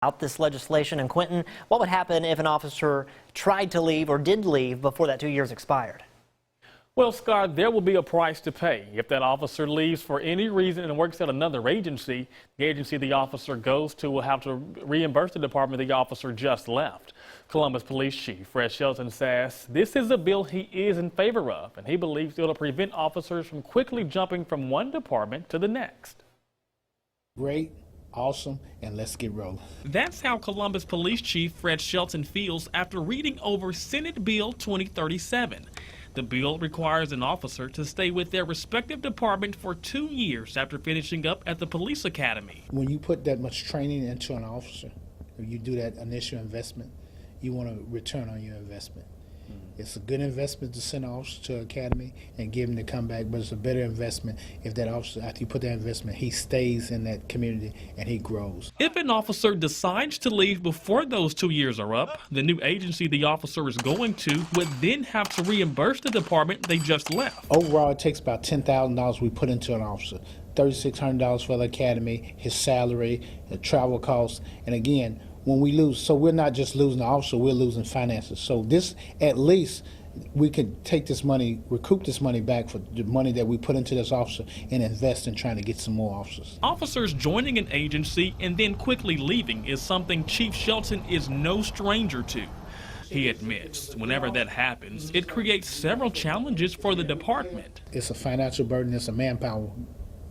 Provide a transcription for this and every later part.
Out this legislation. And Quentin, what would happen if an officer tried to leave or did leave before that 2 years expired? Well, Scott, there will be a price to pay. If that officer leaves for any reason and works at another agency, the agency the officer goes to will have to reimburse the department the officer just left. Columbus Police Chief Fred Shelton says this is a bill he is in favor of, and he believes it will prevent officers from quickly jumping from one department to the next. Great. Awesome, and let's get rolling. That's how Columbus Police Chief Fred Shelton feels after reading over Senate Bill 2037. The bill requires an officer to stay with their respective department for 2 years after finishing up at the police academy. When you put that much training into an officer, if you do that initial investment, you want to return on your investment. It's a good investment to send an officer to academy and give him to come back, but it's a better investment if that officer, after you put that investment, he stays in that community and he grows. If an officer decides to leave before those 2 years are up, the new agency the officer is going to would then have to reimburse the department they just left. Overall, it takes about $10,000 we put into an officer. $3,600 for the academy, his salary, the travel costs, and again, when we lose, so we're not just losing the officer, we're losing finances. So this, at least, we could take this money, recoup this money back for the money that we put into this officer and invest in trying to get some more officers. Officers joining an agency and then quickly leaving is something Chief Shelton is no stranger to. He admits whenever that happens, it creates several challenges for the department. It's a financial burden, it's a manpower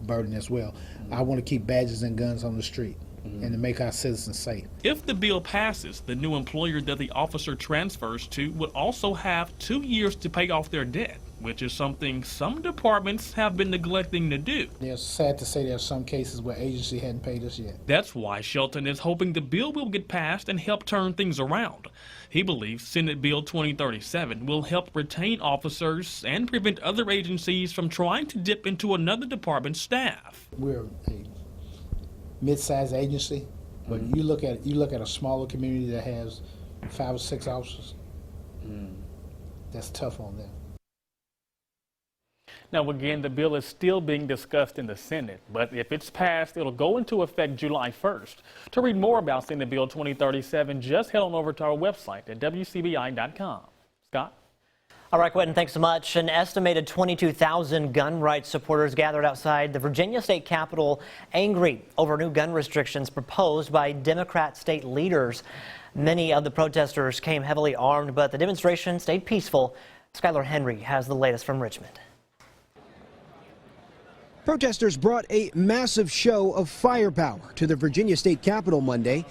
burden as well. I want to keep badges and guns on the street and to make our citizens safe. If the bill passes, the new employer that the officer transfers to would also have 2 years to pay off their debt, which is something some departments have been neglecting to do. It's sad to say there are some cases where agency hadn't paid us yet. That's why Shelton is hoping the bill will get passed and help turn things around. He believes Senate Bill 2037 will help retain officers and prevent other agencies from trying to dip into another department's staff. We're a mid-sized agency, but you look at a smaller community that has 5 or 6 officers. That's tough on them. Now, again, the bill is still being discussed in the Senate, but if it's passed, it'll go into effect July 1st. To read more about Senate Bill 2037, just head on over to our website at WCBI.com. Scott? All right, Quentin, thanks so much. An estimated 22,000 gun rights supporters gathered outside the Virginia state capitol, angry over new gun restrictions proposed by Democrat state leaders. Many of the protesters came heavily armed, but the demonstration stayed peaceful. Skylar Henry has the latest from Richmond. Protesters brought a massive show of firepower to the Virginia state capitol Monday.